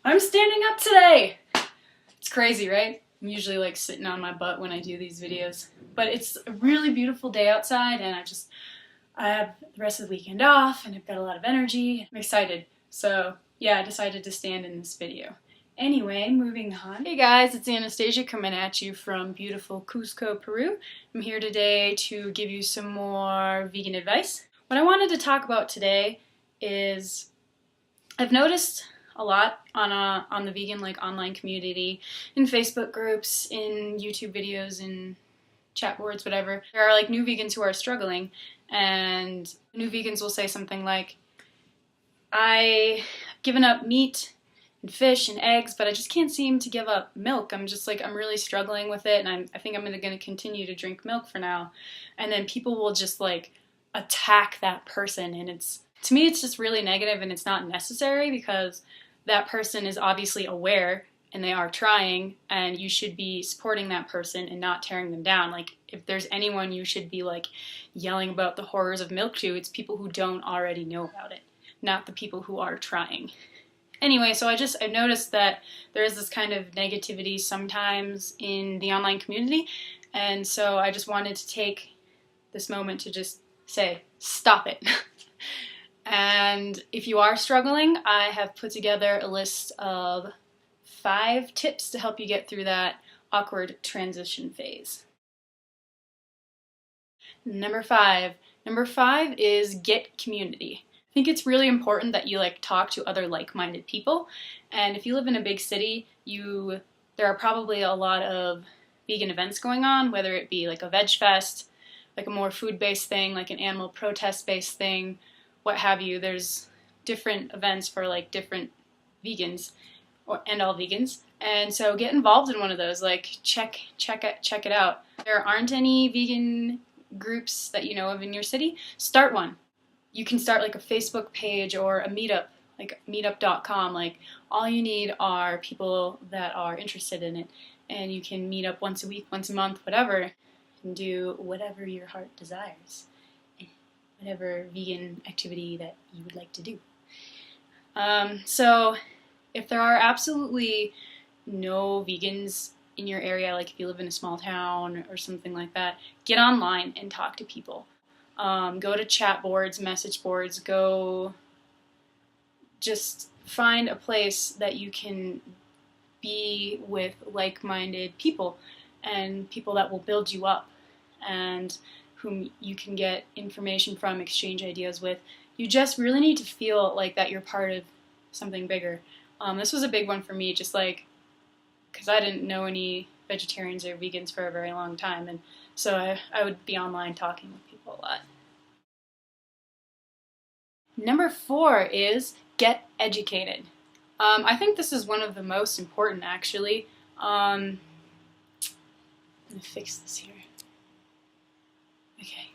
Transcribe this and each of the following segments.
I'm standing up today! It's crazy, right? I'm usually like sitting on my butt when I do these videos. But it's a really beautiful day outside and I have the rest of the weekend off and I've got a lot of energy. I'm excited. So yeah, I decided to stand in this video. Anyway, moving on. Hey guys, it's Anastasia coming at you from beautiful Cusco, Peru. I'm here today to give you some more vegan advice. What I wanted to talk about today is I've noticed a lot on the vegan online community, in Facebook groups, in YouTube videos, in chat boards, whatever. There are new vegans who are struggling, and new vegans will say something like, I've given up meat and fish and eggs, but I just can't seem to give up milk. I'm really struggling with it, and I think I'm going to continue to drink milk for now. And then people will just attack that person, and to me it's just really negative, and it's not necessary because that person is obviously aware and they are trying, and you should be supporting that person and not tearing them down. If there's anyone you should be yelling about the horrors of milk to, it's people who don't already know about it, not the people who are trying. Anyway, so I've noticed that there is this kind of negativity sometimes in the online community, and so I just wanted to take this moment to just say, stop it. And if you are struggling, I have put together a list of 5 tips to help you get through that awkward transition phase. Number 5 is get community. I think it's really important that you talk to other like-minded people, and if you live in a big city, there are probably a lot of vegan events going on, whether it be a veg fest, a more food-based thing, an animal protest-based thing, what have you. There's different events for different vegans and all vegans, and so get involved in one of those. Check it out. If there aren't any vegan groups that you know of in your city, start one. You can start a Facebook page or a meetup, meetup.com. All you need are people that are interested in it, and you can meet up once a week, once a month, whatever, and do whatever your heart desires, whatever vegan activity that you would like to do. So if there are absolutely no vegans in your area, if you live in a small town or something like that, get online and talk to people. Go to chat boards, message boards, just find a place that you can be with like-minded people, and people that will build you up, and whom you can get information from, exchange ideas with. You just really need to feel that you're part of something bigger. This was a big one for me, just because I didn't know any vegetarians or vegans for a very long time, and so I would be online talking with people a lot. Number 4 is get educated. I think this is one of the most important, actually. Let me fix this here. Okay.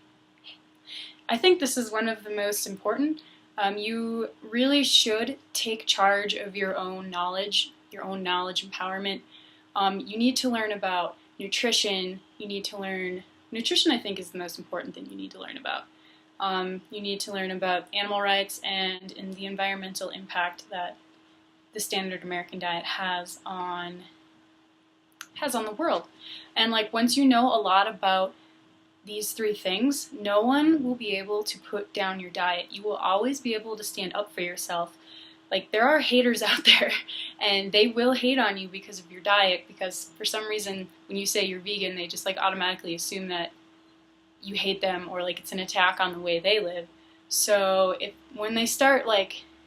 I think this is one of the most important. You really should take charge of your own knowledge empowerment. You need to learn about nutrition. Nutrition I think is the most important thing you need to learn about. You need to learn about animal rights and the environmental impact that the standard American diet has on the world. And once you know a lot about these 3 things, no one will be able to put down your diet. You will always be able to stand up for yourself. There are haters out there, and they will hate on you because of your diet, because for some reason when you say you're vegan, they just automatically assume that you hate them, or it's an attack on the way they live. So when they start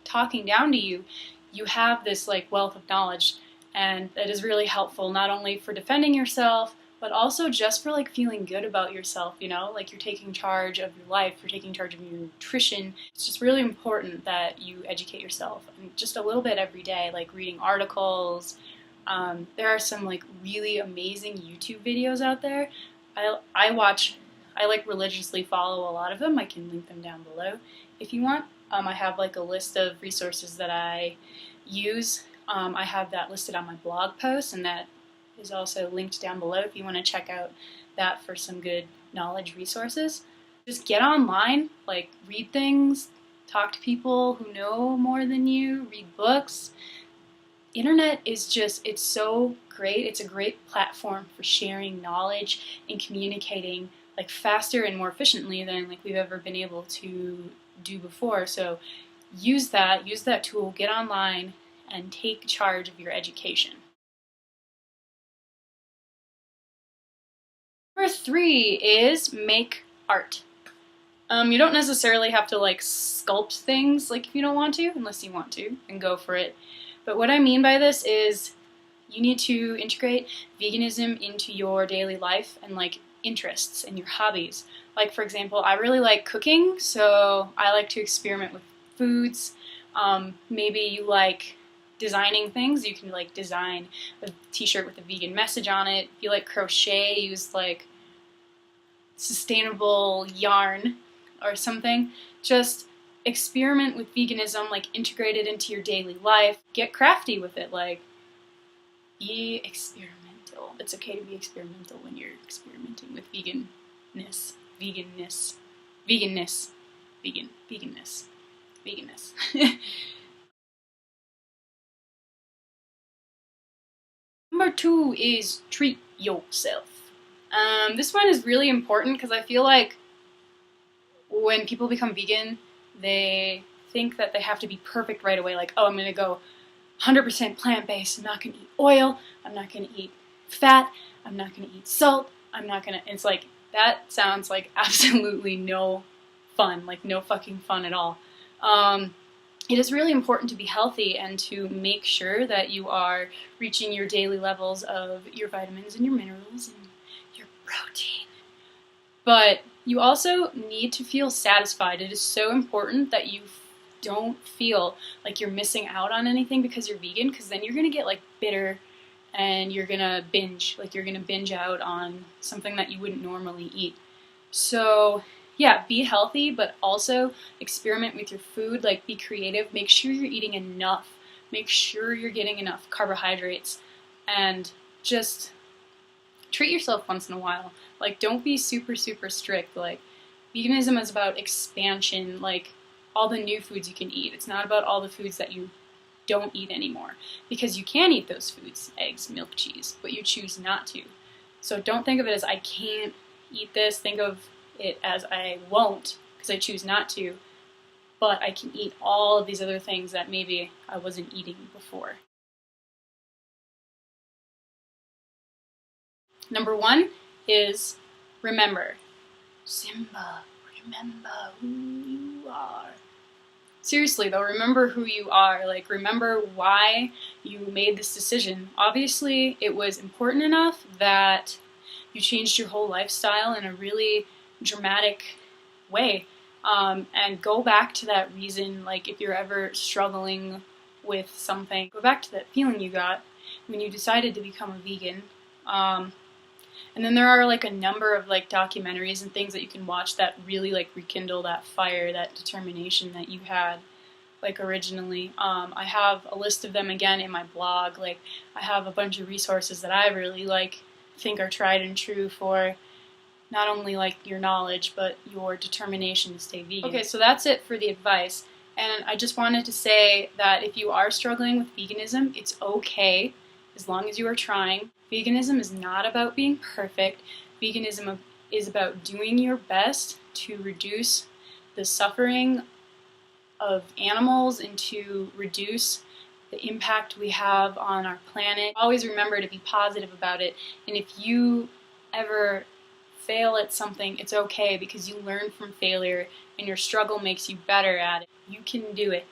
talking down to you, you have this wealth of knowledge, and that is really helpful, not only for defending yourself, but also just for feeling good about yourself, you're taking charge of your life, you're taking charge of your nutrition. It's just really important that you educate yourself, and just a little bit every day, reading articles. There are some really amazing YouTube videos out there. I religiously follow a lot of them. I can link them down below if you want. I have a list of resources that I use. I have that listed on my blog post, and that is also linked down below if you want to check out that for some good knowledge resources. Just get online, read things, talk to people who know more than you, read books, internet is just, it's so great. It's a great platform for sharing knowledge and communicating like faster and more efficiently than like we've ever been able to do before. So use that tool, get online and take charge of your education. Number 3 is make art. You don't necessarily have to like sculpt things like if you don't want to, unless you want to, and go for it. But what I mean by this is you need to integrate veganism into your daily life and like interests and your hobbies. Like for example, I really like cooking, so I like to experiment with foods. Maybe you like designing things, you can like design a t-shirt with a vegan message on it. If you like crochet, use like sustainable yarn or something. Just experiment with veganism, like integrate it into your daily life. Get crafty with it, like be experimental. It's okay to be experimental when you're experimenting with veganism. Number 2 is treat yourself. This one is really important because I feel like when people become vegan, they think that they have to be perfect right away. Like, oh, I'm going to go 100% plant-based. I'm not going to eat oil. I'm not going to eat fat. I'm not going to eat salt. I'm not going to... It's like, that sounds like absolutely no fun. Like, no fucking fun at all. It is really important to be healthy and to make sure that you are reaching your daily levels of your vitamins and your minerals and your protein. But you also need to feel satisfied. It is so important that you don't feel like you're missing out on anything because you're vegan, because then you're going to get like bitter and you're going to binge. Like you're going to binge out on something that you wouldn't normally eat. So yeah, be healthy, but also experiment with your food. Like be creative. Make sure you're eating enough. Make sure you're getting enough carbohydrates and just treat yourself once in a while. Like, don't be super, super strict. Like, veganism is about expansion, like, all the new foods you can eat. It's not about all the foods that you don't eat anymore. Because you can eat those foods, eggs, milk, cheese, but you choose not to. So don't think of it as, I can't eat this. Think of it as, I won't, because I choose not to. But I can eat all of these other things that maybe I wasn't eating before. Number 1 is remember. Simba, remember who you are. Seriously though, remember who you are. Like, remember why you made this decision. Obviously, it was important enough that you changed your whole lifestyle in a really dramatic way. And go back to that reason. Like, if you're ever struggling with something, go back to that feeling you got when you decided to become a vegan. And then there are like a number of like documentaries and things that you can watch that really like rekindle that fire, that determination that you had like originally. I have a list of them again in my blog. Like, I have a bunch of resources that I really like think are tried and true for not only like your knowledge but your determination to stay vegan. Okay, so that's it for the advice. And I just wanted to say that if you are struggling with veganism, it's okay as long as you are trying. Veganism is not about being perfect. Veganism is about doing your best to reduce the suffering of animals and to reduce the impact we have on our planet. Always remember to be positive about it. And if you ever fail at something, it's okay, because you learn from failure and your struggle makes you better at it. You can do it.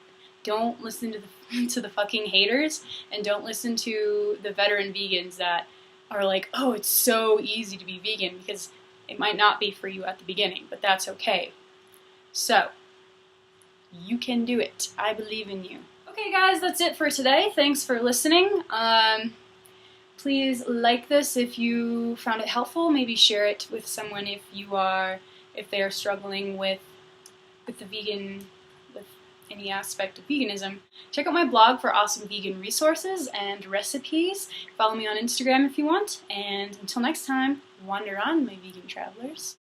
Don't listen to the fucking haters, and don't listen to the veteran vegans that are like, oh, it's so easy to be vegan, because it might not be for you at the beginning, but that's okay. So, you can do it. I believe in you. Okay guys, that's it for today. Thanks for listening. Please like this if you found it helpful. Maybe share it with someone if they are struggling with any aspect of veganism. Check out my blog for awesome vegan resources and recipes. Follow me on Instagram if you want. And until next time, wander on, my vegan travelers.